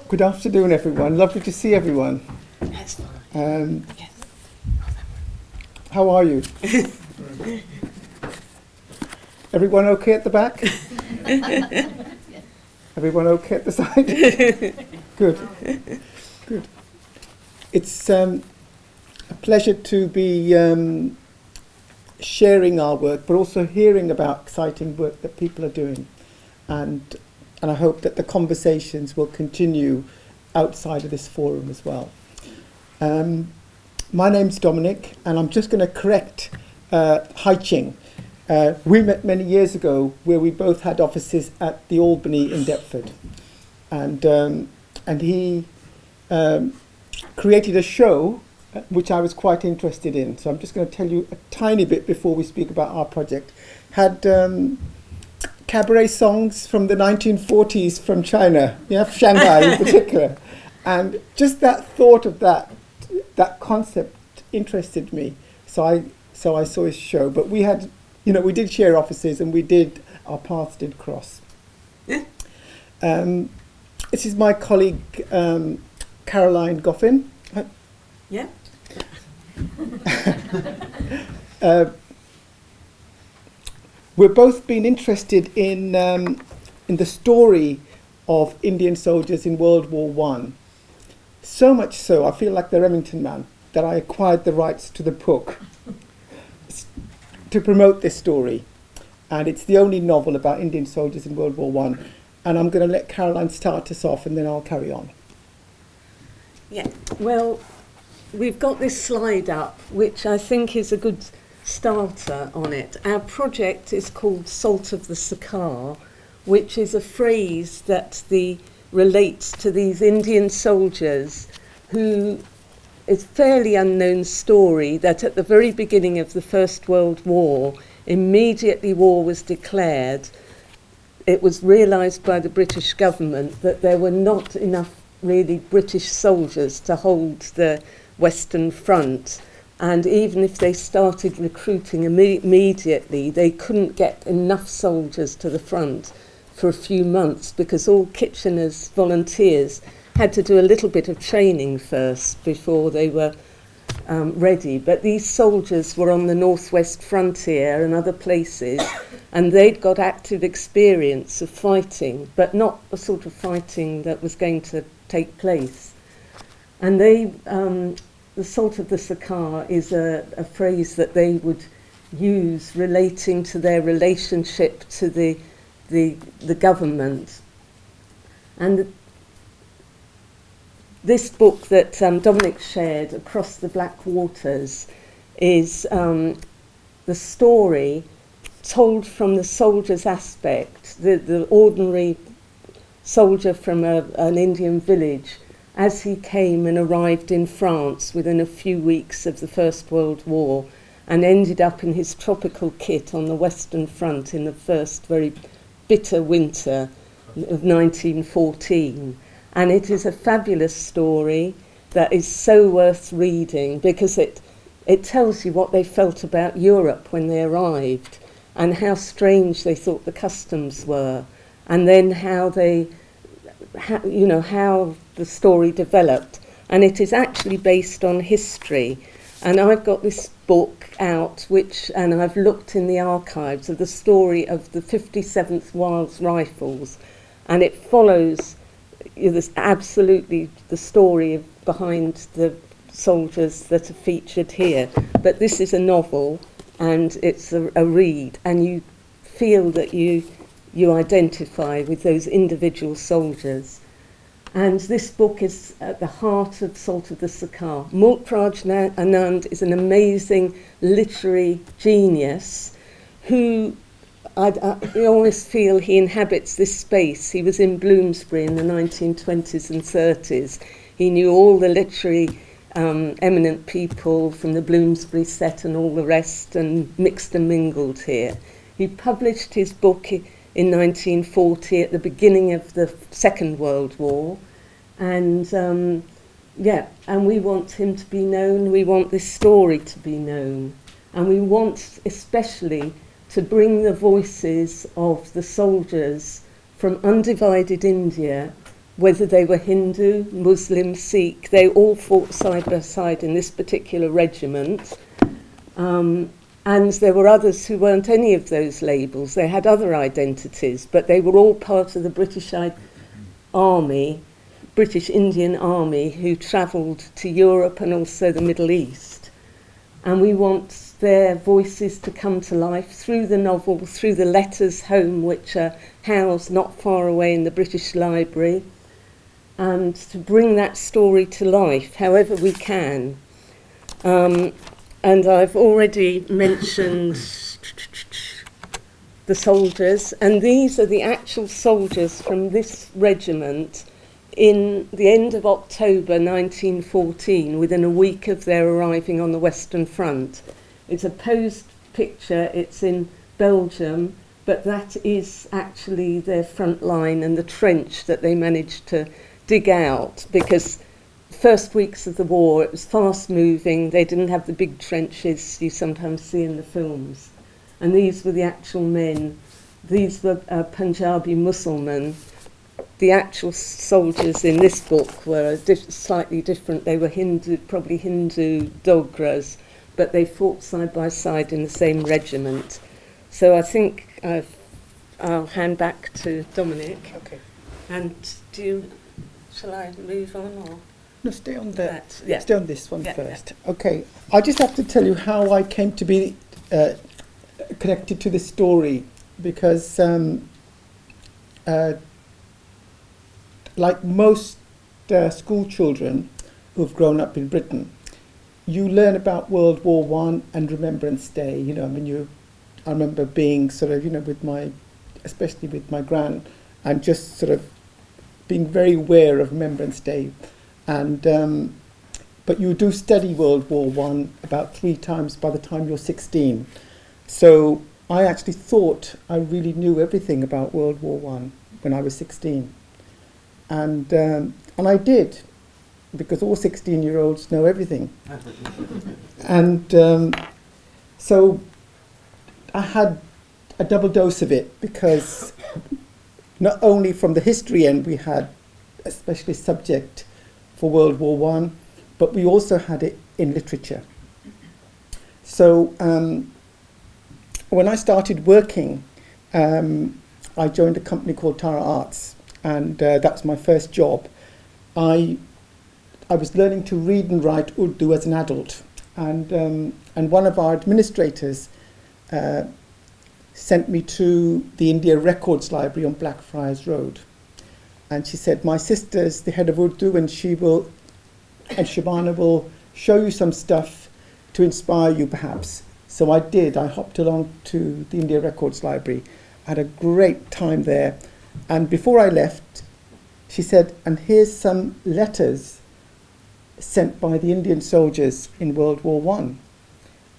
Good afternoon, everyone. Lovely to see everyone. That's fine. Yes. How are you? Everyone okay at the back? Everyone okay at the side? Good. Good. It's a pleasure to be sharing our work, but also hearing about exciting work that people are doing. And I hope that the conversations will continue outside of this forum as well. My name's Dominic, and I'm just going to correct Hai Ching. We met many years ago where we both had offices at the Albany in Deptford. And he created a show which I was quite interested in. So I'm just going to tell you a tiny bit before we speak about our project. Had cabaret songs from the 1940s from China, Shanghai in particular. And just that thought of that concept interested me. So I saw his show. But we had, we did share offices and our paths did cross. This is my colleague, Carline Goffin. Yeah. We've both been interested in the story of Indian soldiers in World War I. So much so, I feel like the Remington Man, that I acquired the rights to the book to promote this story. And it's the only novel about Indian soldiers in World War I. And I'm going to let Carline start us off and then I'll carry on. Yeah, well, we've got this slide up, which I think is a good starter on it. Our project is called Salt of the Sarkar, which is a phrase that relates to these Indian soldiers who is a fairly unknown story that at the very beginning of the First World War, immediately war was declared, it was realised by the British government that there were not enough really British soldiers to hold the Western Front. And even if they started recruiting immediately, they couldn't get enough soldiers to the front for a few months because all Kitchener's volunteers had to do a little bit of training first before they were ready. But these soldiers were on the northwest frontier and other places, and they'd got active experience of fighting, but not the sort of fighting that was going to take place. And the Salt of the Sarkar is a phrase that they would use relating to their relationship to the government. And this book that Dominic shared, Across the Black Waters, is the story told from the soldier's aspect, the ordinary soldier from an Indian village, as he came and arrived in France within a few weeks of the First World War and ended up in his tropical kit on the Western Front in the first very bitter winter of 1914. And it is a fabulous story that is so worth reading because it tells you what they felt about Europe when they arrived and how strange they thought the customs were, and then how the story developed. And it is actually based on history. And I've got this book out, and I've looked in the archives of the story of the 57th Wales Rifles, and it follows absolutely the story behind the soldiers that are featured here. But this is a novel, and it's a read, and you feel that you identify with those individual soldiers. And this book is at the heart of Salt of the Sarkar. Mulkraj Anand is an amazing literary genius who I always feel he inhabits this space. He was in Bloomsbury in the 1920s and 30s. He knew all the literary eminent people from the Bloomsbury set and all the rest, and mixed and mingled here. He published his book in 1940 at the beginning of the Second World War, and and we want him to be known, we want this story to be known, and we want especially to bring the voices of the soldiers from undivided India whether they were Hindu, Muslim, Sikh, they all fought side by side in this particular regiment. And there were others who weren't any of those labels. They had other identities, but they were all part of the British Army, British Indian Army, who travelled to Europe and also the Middle East. And we want their voices to come to life through the novel, through the letters home, which are housed not far away in the British Library, and to bring that story to life however we can. And I've already mentioned the soldiers, and these are the actual soldiers from this regiment in the end of October 1914, within a week of their arriving on the Western Front. It's a posed picture, it's in Belgium, but that is actually their front line and the trench that they managed to dig out, because first weeks of the war, it was fast moving. They didn't have the big trenches you sometimes see in the films. And these were the actual men. These were Punjabi Muslims. The actual soldiers in this book were slightly different. They were Hindu, probably Hindu Dogras, but they fought side by side in the same regiment. So I think I'll hand back to Dominic. Okay. And shall I move on or? No, stay on that. Yeah. Stay on this one first. Yeah. Okay. I just have to tell you how I came to be connected to this story, because like most school children who've grown up in Britain, you learn about World War I and Remembrance Day. You know, I remember being sort of, especially with my gran, and just sort of being very aware of Remembrance Day. And but you do study World War I about 3 times by the time you're 16. So I actually thought I really knew everything about World War I when I was 16. And I did, because all 16-year-olds know everything. And so I had a double dose of it, because not only from the history end we had a specialist subject for World War I, but we also had it in literature. So when I started working, I joined a company called Tara Arts, and that was my first job. I was learning to read and write Urdu as an adult, and one of our administrators sent me to the India Records Library on Blackfriars Road. And she said, my sister's the head of Urdu, and Shabana will show you some stuff to inspire you perhaps. So I did. I hopped along to the India Records Library. I had a great time there. And before I left, she said, and here's some letters sent by the Indian soldiers in World War I.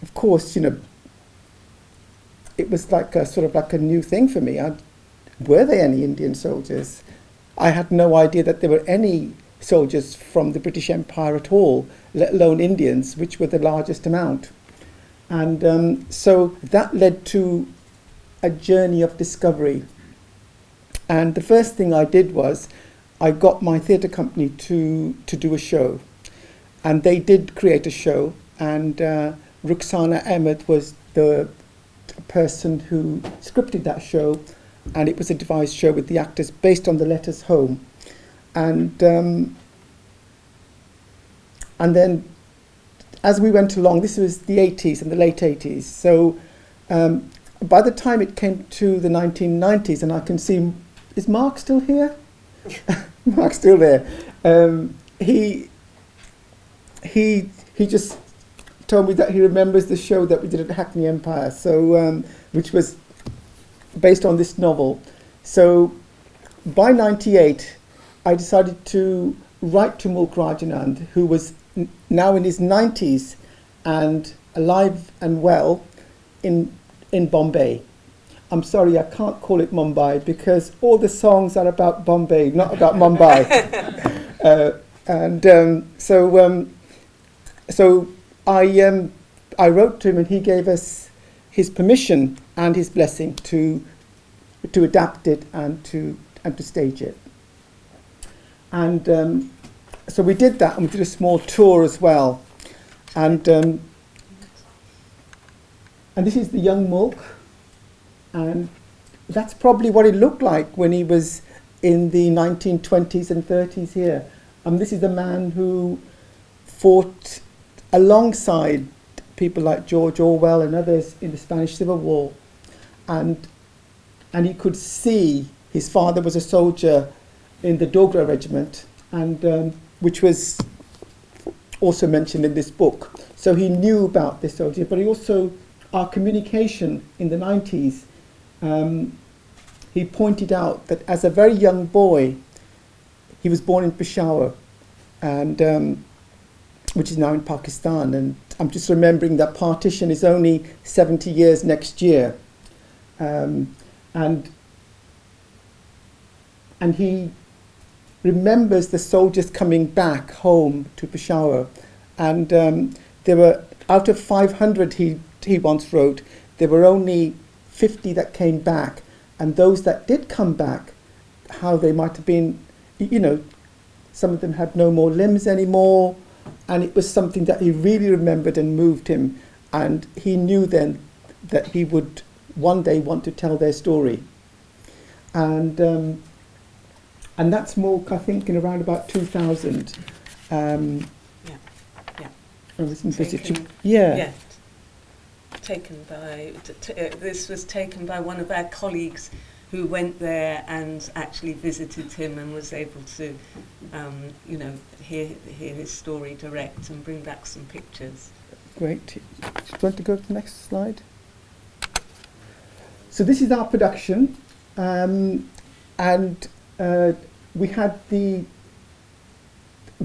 Of course, it was like a sort of like a new thing for me. Were there any Indian soldiers? I had no idea that there were any soldiers from the British Empire at all, let alone Indians, which were the largest amount. And so that led to a journey of discovery. And the first thing I did was I got my theatre company to do a show. And they did create a show, and Ruxana Ahmed was the person who scripted that show, and it was a devised show with the actors based on the letters home. And then as we went along, this was the 80s and the late 80s, so by the time it came to the 1990s, and I can see, is Mark still here? Mark's still there. He just told me that he remembers the show that we did at Hackney Empire, so which was based on this novel. So by 98, I decided to write to Mulk Rajanand, who was now in his 90s and alive and well in Bombay. I'm sorry, I can't call it Mumbai, because all the songs are about Bombay, not about Mumbai. So I wrote to him, and he gave us his permission and his blessing to adapt it and to stage it. And so we did that, and we did a small tour as well. And this is the young Mulk, and that's probably what it looked like when he was in the 1920s and 30s here. This is the man who fought alongside people like George Orwell and others in the Spanish Civil War. And he could see his father was a soldier in the Dogra regiment, and which was also mentioned in this book. So he knew about this soldier, but he also, our communication in the 90s, he pointed out that as a very young boy, he was born in Peshawar, and which is now in Pakistan. And I'm just remembering that partition is only 70 years next year. And he remembers the soldiers coming back home to Peshawar. And there were, out of 500 he once wrote, there were only 50 that came back. And those that did come back, how they might have been, you know, some of them had no more limbs anymore. And it was something that he really remembered and moved him. And he knew then that he would one day want to tell their story. And that's Mulk, I think, in around about 2000. Yeah. Yeah. Taken by, this was taken by one of our colleagues who went there and actually visited him and was able to, hear his story direct and bring back some pictures. Great. Do you want to go to the next slide? So this is our production, and we had the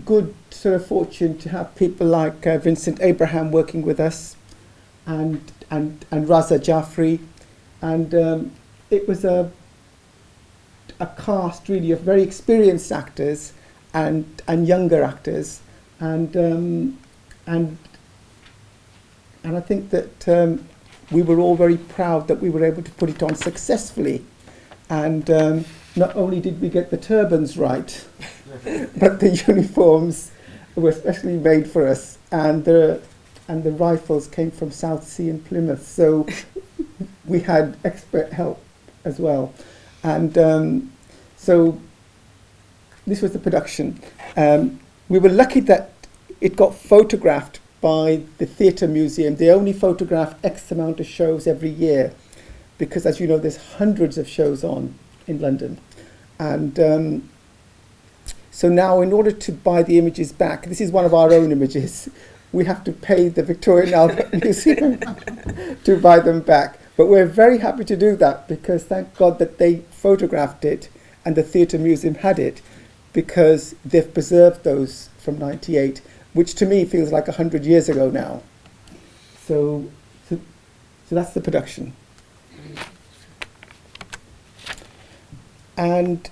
good sort of fortune to have people like Vincent Abraham working with us, and Raza Jaffrey, and it was a cast really of very experienced actors and younger actors, and I think that we were all very proud that we were able to put it on successfully, and not only did we get the turbans right, but the uniforms were specially made for us, and the rifles came from South Sea and Plymouth, so we had expert help as well. And so this was the production. We were lucky that it got photographed by the Theatre Museum. They only photograph X amount of shows every year, because as you know, there's hundreds of shows on in London. And so now, in order to buy the images back, this is one of our own images, we have to pay the Victorian Albert Museum to buy them back. But we're very happy to do that, because thank God that they photographed it and the Theatre Museum had it, because they've preserved those from '98, which to me feels like 100 years ago now. So that's the production. And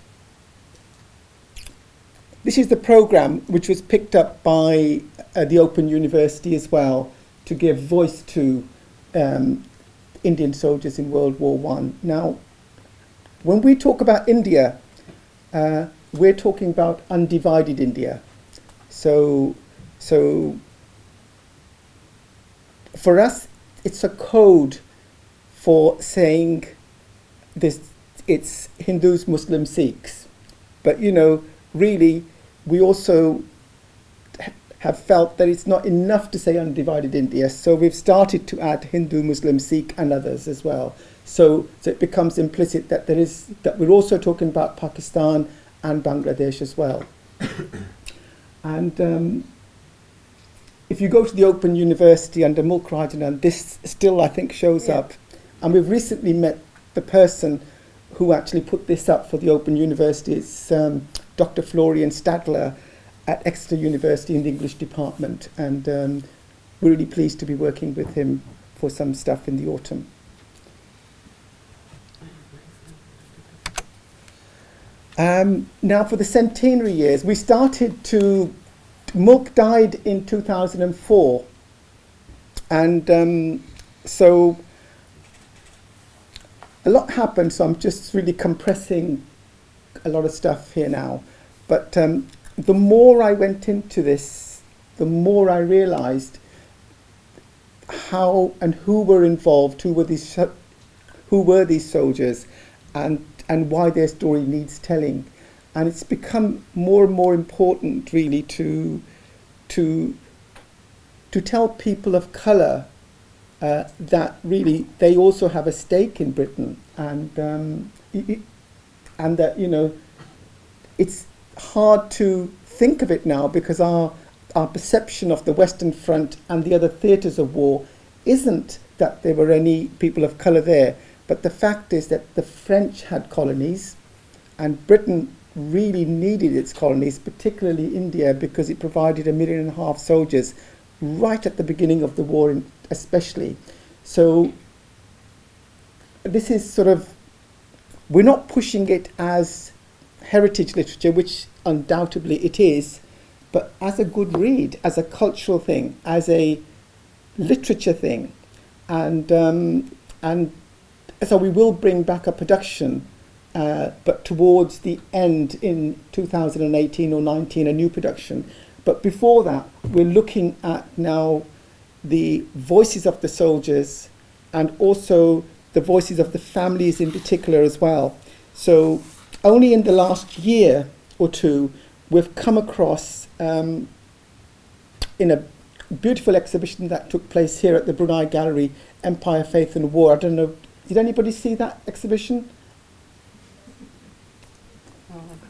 this is the programme which was picked up by the Open University as well, to give voice to Indian soldiers in World War I. Now, when we talk about India, we're talking about undivided India. So for us, it's a code for saying this, it's Hindus, Muslims, Sikhs. But, you know, really, we also have felt that it's not enough to say undivided India, so we've started to add Hindu, Muslim, Sikh and others as well. So it becomes implicit that that we're also talking about Pakistan and Bangladesh as well. And if you go to the Open University under Mulk Rajanan, this still, I think, shows up. And we've recently met the person who actually put this up for the Open University. It's Dr. Florian Stadler at Exeter University in the English department. And we're really pleased to be working with him for some stuff in the autumn. Now for the centenary years, we started to, Mulk died in 2004, and so a lot happened, so I'm just really compressing a lot of stuff here now. But the more I went into this, the more I realised how and who were involved, who were these soldiers, and why their story needs telling. And it's become more and more important, really, to tell people of colour that really they also have a stake in Britain, and that, you know, it's hard to think of it now because our perception of the Western Front and the other theatres of war isn't that there were any people of colour there, but the fact is that the French had colonies, and Britain really needed its colonies, particularly India, because it provided 1.5 million soldiers right at the beginning of the war, especially. So this is sort of, we're not pushing it as heritage literature, which undoubtedly it is, but as a good read, as a cultural thing, as a literature thing. And so we will bring back a production, but towards the end in 2018 or 19, a new production. But before that, we're looking at now the voices of the soldiers and also the voices of the families in particular as well. So only in the last year or two, we've come across, in a beautiful exhibition that took place here at the Brunei Gallery, Empire, Faith and War. I don't know, did anybody see that exhibition?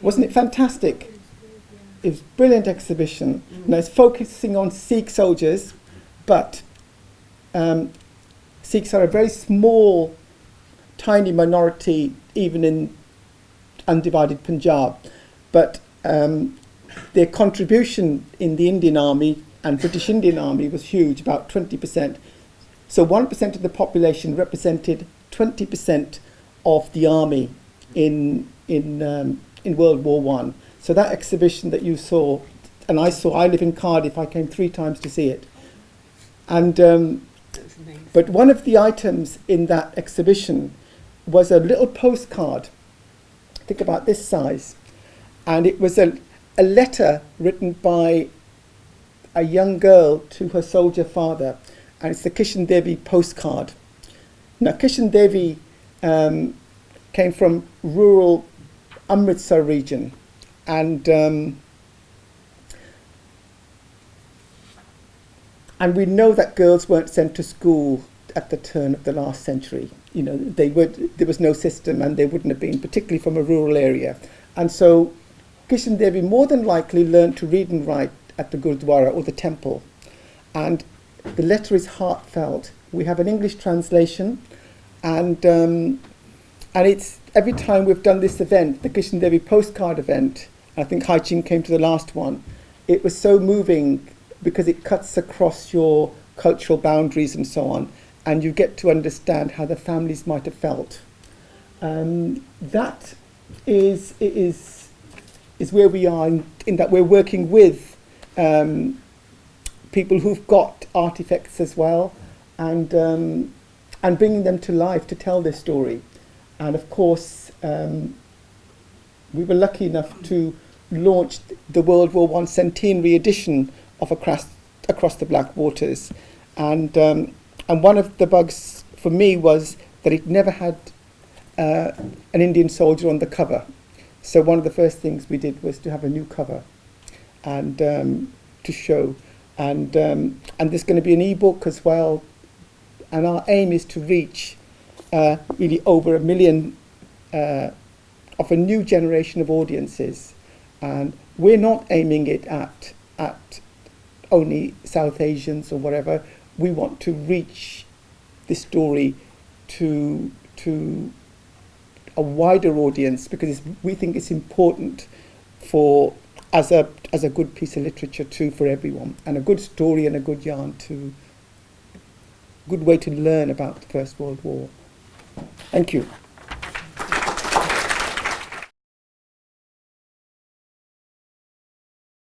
Wasn't it fantastic? It was a brilliant exhibition. Now it's focusing on Sikh soldiers, but Sikhs are a very small, tiny minority, even in undivided Punjab. But their contribution in the Indian Army and British Indian Army was huge, about 20%. So 1% of the population represented 20% of the army in World War One. So that exhibition that you saw, and I live in Cardiff, I came 3 times to see it. And but one of the items in that exhibition was a little postcard, think about this size, and it was a letter written by a young girl to her soldier father, and it's the Kishan Devi postcard. Now Kishan Devi came from rural Amritsar region, and we know that girls weren't sent to school at the turn of the last century. You know, there was no system, and they wouldn't have been, particularly from a rural area. And so Kishan Devi more than likely learned to read and write at the Gurdwara or the temple. And the letter is heartfelt. We have an English translation, and it's every time we've done this event, the Kishan Devi postcard event, I think Hai Ching came to the last one, it was so moving because it cuts across your cultural boundaries and so on, and you get to understand how the families might have felt. That is where we are in that we're working with people who've got artifacts as well, and bringing them to life to tell their story. And of course, we were lucky enough to launch the World War I centenary edition of Across the Black Waters. And one of the bugs for me was that it never had an Indian soldier on the cover. So one of the first things we did was to have a new cover and to show. And there's going to be an ebook as well. And our aim is to reach really over 1 million of a new generation of audiences. And we're not aiming it at only South Asians or whatever. We want to reach this story to a wider audience because we think it's important for as a good piece of literature too for everyone, and a good story and a good yarn too. Good way to learn about the First World War. Thank you.